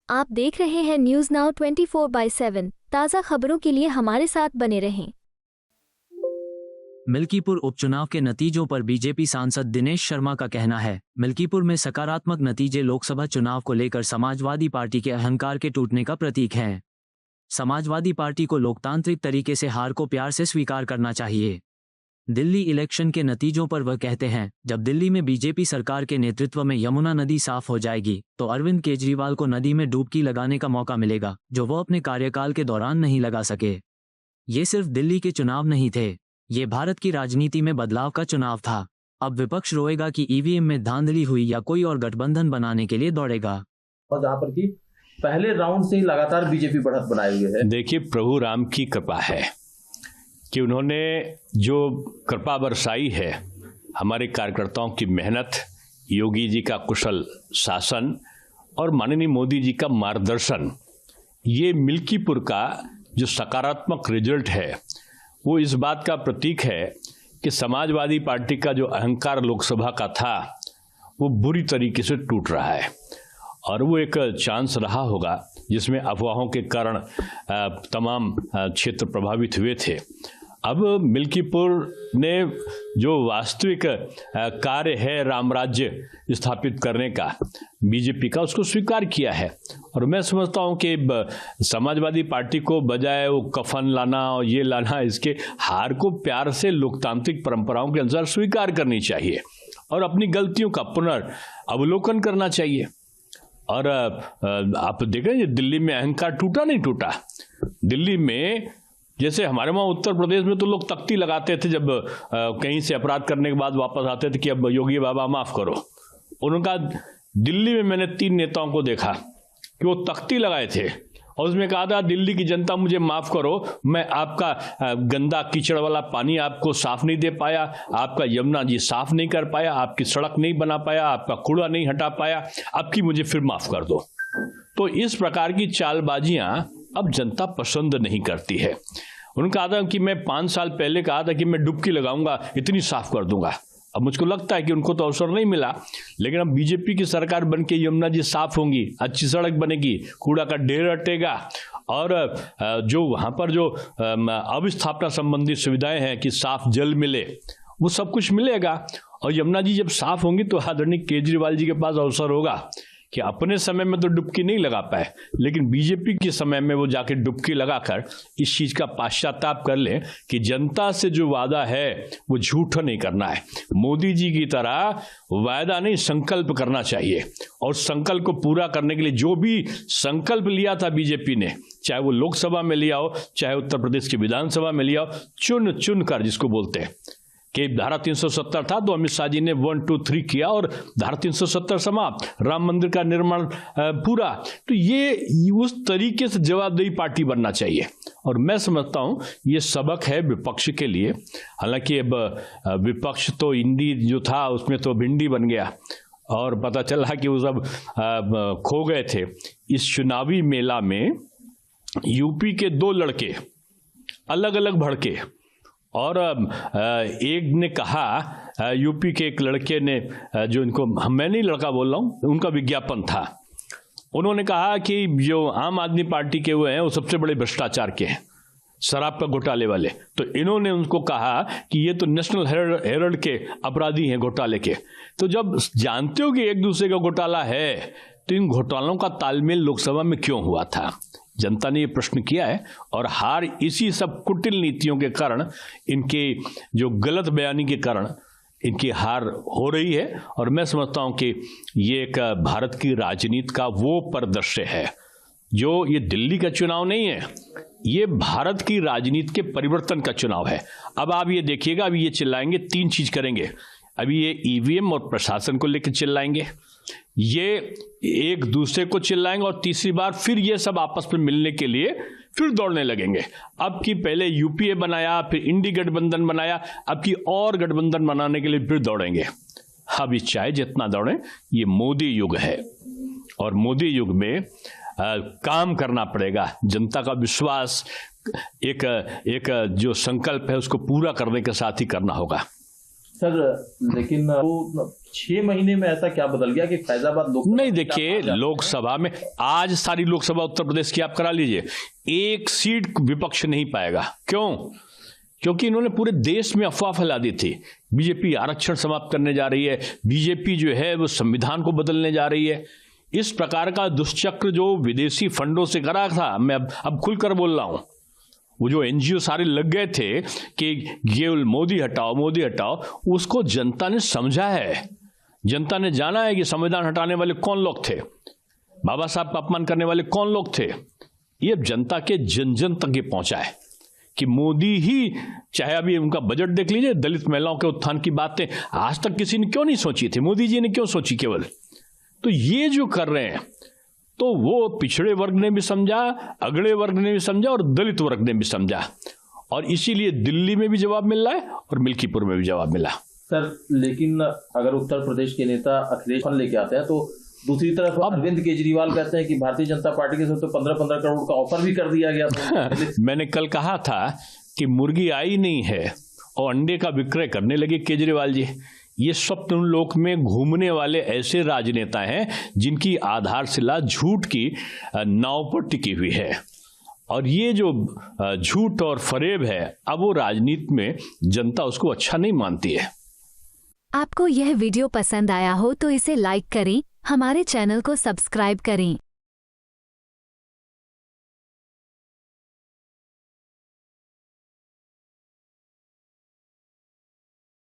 आप देख रहे हैं न्यूज नाउ 24/7। ताज़ा खबरों के लिए हमारे साथ बने रहें। मिल्कीपुर उपचुनाव के नतीजों पर बीजेपी सांसद दिनेश शर्मा का कहना है, मिल्कीपुर में सकारात्मक नतीजे लोकसभा चुनाव को लेकर समाजवादी पार्टी के अहंकार के टूटने का प्रतीक हैं। समाजवादी पार्टी को लोकतांत्रिक तरीके से हार को प्यार से स्वीकार करना चाहिए। दिल्ली इलेक्शन के नतीजों पर वह कहते हैं, जब दिल्ली में बीजेपी सरकार के नेतृत्व में यमुना नदी साफ हो जाएगी तो अरविंद केजरीवाल को नदी में डुबकी लगाने का मौका मिलेगा, जो वो अपने कार्यकाल के दौरान नहीं लगा सके। ये सिर्फ दिल्ली के चुनाव नहीं थे, ये भारत की राजनीति में बदलाव का चुनाव था। अब विपक्ष रोएगा कि ईवीएम में धांधली हुई या कोई और गठबंधन बनाने के लिए दौड़ेगा। और जहाँ पर कि पहले राउंड से ही लगातार बीजेपी बढ़त बनाए हुए है। देखिए, प्रभु राम की कृपा है कि उन्होंने जो कृपा बरसाई है, हमारे कार्यकर्ताओं की मेहनत, योगी जी का कुशल शासन और माननीय मोदी जी का मार्गदर्शन, ये मिल्कीपुर का जो सकारात्मक रिजल्ट है वो इस बात का प्रतीक है कि समाजवादी पार्टी का जो अहंकार लोकसभा का था वो बुरी तरीके से टूट रहा है। और वो एक चांस रहा होगा जिसमें अफवाहों के कारण तमाम क्षेत्र प्रभावित हुए थे। अब मिल्कीपुर ने जो वास्तविक कार्य है राम राज्य स्थापित करने का बीजेपी का, उसको स्वीकार किया है। और मैं समझता हूं कि समाजवादी पार्टी को बजाय वो कफन लाना और ये लाना, इसके हार को प्यार से लोकतांत्रिक परंपराओं के अनुसार स्वीकार करनी चाहिए और अपनी गलतियों का पुनर्अवलोकन करना चाहिए। और आप देख रहे हैं दिल्ली में अहंकार टूटा नहीं टूटा। दिल्ली में जैसे हमारे वहाँ उत्तर प्रदेश में तो लोग तख्ती लगाते थे जब कहीं से अपराध करने के बाद वापस आते थे कि अब योगी बाबा माफ करो। उनका दिल्ली में मैंने 3 नेताओं को देखा कि वो तख्ती लगाए थे और उसमें कहा था, दिल्ली की जनता मुझे माफ करो, मैं आपका गंदा कीचड़ वाला पानी आपको साफ नहीं दे पाया, आपका यमुना जी साफ नहीं कर पाया, आपकी सड़क नहीं बना पाया, आपका कूड़ा नहीं हटा पाया, आपकी मुझे फिर माफ कर दो। तो इस प्रकार की चालबाजियां अब जनता पसंद नहीं करती है। उन्होंने कहा था कि मैं 5 साल पहले कहा था कि मैं डुबकी लगाऊंगा, इतनी साफ कर दूंगा। अब मुझको लगता है कि उनको तो अवसर नहीं मिला, लेकिन अब बीजेपी की सरकार बनके यमुना जी साफ होंगी, अच्छी सड़क बनेगी, कूड़ा का ढेर हटेगा और जो वहां पर जो अवस्थापना संबंधी सुविधाएं हैं कि साफ जल मिले, वो सब कुछ मिलेगा। और यमुना जी जब साफ होंगी तो आदरणीय केजरीवाल जी के पास अवसर होगा कि अपने समय में तो डुबकी नहीं लगा पाए, लेकिन बीजेपी के समय में वो जाके डुबकी लगाकर इस चीज का पश्चाताप कर ले कि जनता से जो वादा है वो झूठा नहीं करना है। मोदी जी की तरह वायदा नहीं, संकल्प करना चाहिए। और संकल्प को पूरा करने के लिए जो भी संकल्प लिया था बीजेपी ने, चाहे वो लोकसभा में लिया हो, चाहे उत्तर प्रदेश की विधानसभा में लिया हो, चुन चुन कर, जिसको बोलते हैं कि धारा 370 था तो अमित शाह जी ने 1, 2, 3 किया और धारा 370 समाप्त, राम मंदिर का निर्माण पूरा। तो ये उस तरीके से जवाबदेही पार्टी बनना चाहिए। और मैं समझता हूं ये सबक है विपक्ष के लिए। हालांकि अब विपक्ष तो इंडी जो था उसमें तो भिंडी बन गया और पता चला कि वो सब खो गए थे। इस चुनावी मेला में यूपी के 2 लड़के अलग अलग भड़के और एक ने कहा, यूपी के एक लड़के ने, जो इनको मैं नहीं लड़का बोल रहा हूं, उनका विज्ञापन था, उन्होंने कहा कि जो आम आदमी पार्टी के हुए हैं वो सबसे बड़े भ्रष्टाचार के हैं, शराब का घोटाले वाले। तो इन्होंने उनको कहा कि ये तो नेशनल हेराल्ड के अपराधी हैं घोटाले के। तो जब जानते हो कि एक दूसरे का घोटाला है तो इन घोटालों का तालमेल लोकसभा में क्यों हुआ था? जनता ने ये प्रश्न किया है और हार इसी सब कुटिल नीतियों के कारण, इनके जो गलत बयानी के कारण इनकी हार हो रही है। और मैं समझता हूं कि ये एक भारत की राजनीति का वो परिदृश्य है जो, ये दिल्ली का चुनाव नहीं है, ये भारत की राजनीति के परिवर्तन का चुनाव है। अब आप ये देखिएगा, अभी ये चिल्लाएंगे, 3 चीज करेंगे। अभी ये ईवीएम और प्रशासन को लेकर चिल्लाएंगे, ये एक दूसरे को चिल्लाएंगे और तीसरी बार फिर ये सब आपस में मिलने के लिए फिर दौड़ने लगेंगे। अब की पहले यूपीए बनाया, फिर इंडी गठबंधन बनाया, अब की और गठबंधन बनाने के लिए फिर दौड़ेंगे। अब ये चाहे जितना दौड़े, ये मोदी युग है और मोदी युग में काम करना पड़ेगा। जनता का विश्वास, एक जो संकल्प है उसको पूरा करने के साथ ही करना होगा। सर, लेकिन वो 6 महीने में ऐसा क्या बदल गया कि फैजाबाद लोकसभा नहीं, देखिए लोकसभा में आज सारी लोकसभा उत्तर प्रदेश की आप करा लीजिए, एक सीट विपक्ष नहीं पाएगा। क्यों? क्योंकि इन्होंने पूरे देश में अफवाह फैला दी थी, बीजेपी आरक्षण समाप्त करने जा रही है, बीजेपी जो है वो संविधान को बदलने जा रही है। इस प्रकार का दुष्चक्र जो विदेशी फंडों से करा था, मैं अब खुलकर बोल रहा हूं, वो जो एनजीओ सारे लग गए थे कि केवल मोदी हटाओ, उसको जनता ने समझा है। जनता ने जाना है कि संविधान हटाने वाले कौन लोग थे, बाबा साहब का अपमान करने वाले कौन लोग थे। ये जनता के जन जन तक ये पहुंचा है कि मोदी ही, चाहे अभी उनका बजट देख लीजिए, दलित महिलाओं के उत्थान की बातें आज तक किसी ने क्यों नहीं सोची थी, मोदी जी ने क्यों सोची केवल। तो ये जो कर रहे हैं, तो वो पिछड़े वर्ग ने भी समझा, अगड़े वर्ग ने भी समझा और दलित वर्ग ने भी समझा, और इसीलिए दिल्ली में भी जवाब मिल रहा है और मिल्कीपुर में भी जवाब मिला। सर, लेकिन अगर उत्तर प्रदेश के नेता अखिलेश फंड लेके आते हैं तो दूसरी तरफ अरविंद केजरीवाल कहते हैं कि भारतीय जनता पार्टी के साथ तो 15-15 करोड़ का ऑफर भी कर दिया गया। मैंने कल कहा था कि मुर्गी आई नहीं है और अंडे का विक्रय करने लगे केजरीवाल जी। ये स्वप्न लोक में घूमने वाले ऐसे राजनेता हैं जिनकी आधारशिला झूठ की नाव पर टिकी हुई है, और ये जो झूठ और फरेब है, अब वो राजनीति में जनता उसको अच्छा नहीं मानती है। आपको यह वीडियो पसंद आया हो तो इसे लाइक करें, हमारे चैनल को सब्सक्राइब करें।